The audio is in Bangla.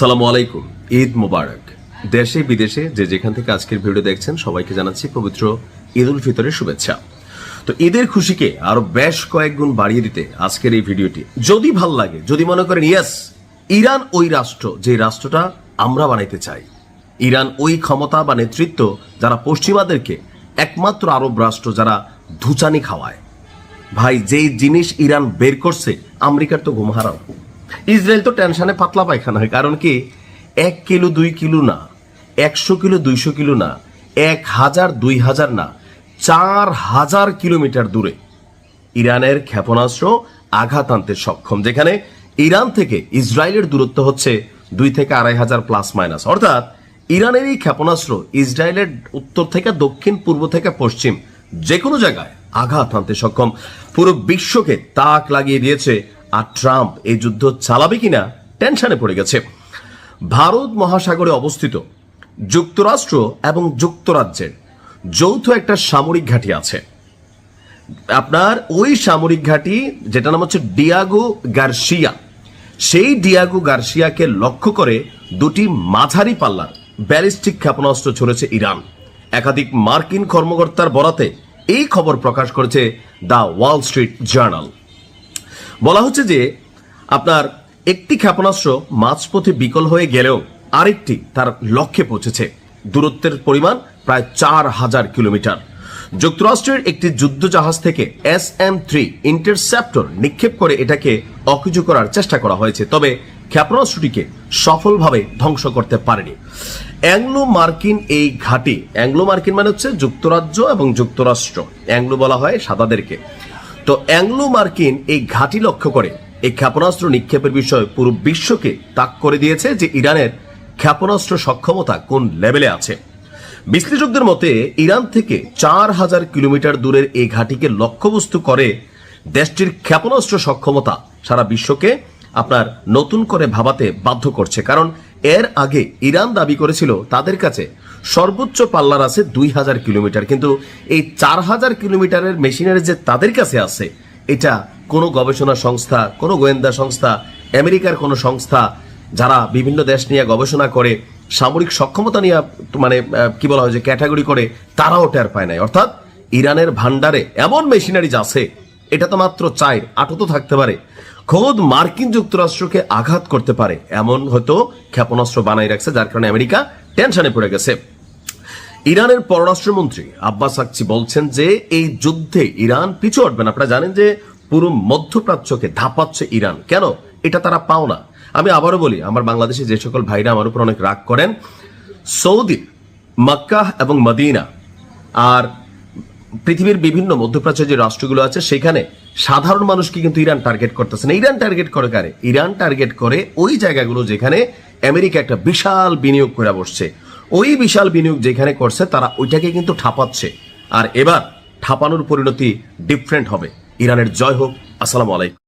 সালামু আলাইকুম, ঈদ মুবারক। দেশে বিদেশে যে যেখান থেকে আজকের ভিডিও দেখছেন সবাইকে জানাচ্ছি পবিত্র ঈদ উল ফিতরের শুভেচ্ছা। তো ঈদের খুশিকে আরো বেশ কয়েক গুণ বাড়িয়ে দিতে আজকের এই ভিডিওটি। যদি ভাল লাগে, যদি মনে করেন ইয়েস ইরান ওই রাষ্ট্র যে রাষ্ট্রটা আমরা বানাইতে চাই, ইরান ওই ক্ষমতা বা নেতৃত্ব যারা পশ্চিমাদেরকে একমাত্র আরব রাষ্ট্র যারা ধুচানি খাওয়ায়, ভাই যেই জিনিস ইরান বের করছে আমেরিকার তো ঘুম হারাম। ইসরায়েল তো টেনশনে পাতলা পায়খানা হয়, কারণ কি 1 কিলো 2 কিলো না, 100 কিলো 200 কিলো না, 1000 2000 না, 4000 কিলোমিটার দূরে ইরানের ক্ষেপণাস্ত্র আঘাত আনতে সক্ষম, যেখানে ইরান থেকে ইসরায়েলের দূরত্ব হচ্ছে 2 থেকে 2500 প্লাস মাইনাস। অর্থাৎ ইরানের এই ক্ষেপণাস্ত্র ইসরায়েলের উত্তর থেকে দক্ষিণ, পূর্ব থেকে পশ্চিম যে কোনো জায়গায় আঘাত আনতে সক্ষম। পুরো বিশ্বকে তাক লাগিয়ে দিয়েছে। আর ট্রাম্প এই যুদ্ধ চালাবে কিনা টেনশনে পড়ে গেছে। ভারত মহাসাগরে অবস্থিত যুক্তরাষ্ট্র এবং যুক্তরাজ্যের যৌথ একটা সামরিক ঘাঁটি আছে। আপনার ওই সামরিক ঘাঁটি যেটা নাম হচ্ছে ডিয়াগো গার্সিয়া, সেই ডিয়াগো গার্সিয়াকে লক্ষ্য করে দুটি মাঝারি পাল্লার ব্যালিস্টিক ক্ষেপণাস্ত্র ছড়েছে ইরান। একাধিক মার্কিন কর্মকর্তার বরাতে এই খবর প্রকাশ করেছে দ্য ওয়াল স্ট্রিট জার্নাল। বলা হচ্ছে যে আপনার একটি ক্ষেপণাস্ত্র মাঝপথে বিকল হয়ে গেলেও আরেকটি তার লক্ষ্যে পৌঁছেছে। দূরত্বের পরিমাণ প্রায় 4000 কিলোমিটার। যুক্তরাষ্ট্রের একটি যুদ্ধ জাহাজ থেকে SM-3 ইন্টারসেপ্টর নিক্ষেপ করে এটাকে অকেজো করার চেষ্টা করা হয়েছে, তবে ক্ষেপণাস্ত্রটিকে সফলভাবে ধ্বংস করতে পারেনি। অ্যাংলো মার্কিন এই ঘাঁটি, অ্যাংলো মার্কিন মানে হচ্ছে যুক্তরাজ্য এবং যুক্তরাষ্ট্র, অ্যাংলো বলা হয় সাদাদেরকে। তো অ্যাংলো মার্কিন এই ঘাঁটি লক্ষ্য করে এই ক্ষেপণাস্ত্র নিক্ষেপের বিষয়ে পুরো বিশ্বকে তাক করে দিয়েছে যে ইরানের ক্ষেপণাস্ত্র সক্ষমতা কোন লেভেলে আছে। বিশ্লেষকদের মতে ইরান থেকে 4000 কিলোমিটার দূরের এই ঘাঁটিকে লক্ষ্যবস্তু করে দেশটির ক্ষেপণাস্ত্র সক্ষমতা সারা বিশ্বকে আপনার নতুন করে ভাবাতে বাধ্য করছে। কারণ এর আগে ইরান দাবি করেছিল তাদের কাছে সর্বোচ্চ পাল্লার আছে 2000 কিলোমিটার, কিন্তু এই 4000 কিলোমিটারের মেশিনারি যে তাদের কাছে আছে এটা কোনো গবেষণা সংস্থা, কোনো গোয়েন্দা সংস্থা, আমেরিকার কোনো সংস্থা যারা বিভিন্ন দেশ নিয়ে গবেষণা করে সামরিক সক্ষমতা নিয়ে মানে কি বলা হয় যে ক্যাটাগরি করে, তারাও টের পায় নাই। অর্থাৎ ইরানের ভান্ডারে এমন মেশিনারিজ আছে এটা তো মাত্র 4-8 তো থাকতে পারে, খোদ মার্কিন যুক্তরাষ্ট্রকে আঘাত করতে পারে এমন হয়তো ক্ষেপণাস্ত্র বানাই রাখছে, যার কারণে আমেরিকা টেনশনে পড়ে গেছে। ইরানের পররাষ্ট্রমন্ত্রী আব্বাস আকচি বলছেন যে এই যুদ্ধে ইরান পিছু হটবে না। আপনারা জানেন যে পুরো মধ্যপ্রাচ্যকে ধাপাচ্ছে ইরান, কেন এটা তারা পাও না। আমি আবারও বলি, আমার বাংলাদেশে যে সকল ভাইরা আমার উপর অনেক রাগ করেন, সৌদি, মক্কা এবং মদিনা আর পৃথিবীর বিভিন্ন মধ্যপ্রাচ্যের যে রাষ্ট্রগুলো আছে সেখানে সাধারণ মানুষকে কিন্তু ইরান টার্গেট করতেছে না। ইরান টার্গেট করে কারে? ইরান টার্গেট করে ওই জায়গাগুলো যেখানে আমেরিকা একটা বিশাল বিনিয়োগ করে বসছে। ওই বিশাল বিনিয়োগ যেখানে করছে তারা ওইটাকে কিন্তু ঠাপাচ্ছে। আর এবার ঠাপানোর পরিণতি ডিফারেন্ট হবে। ইরানের জয় হোক। আসসালামু আলাইকুম।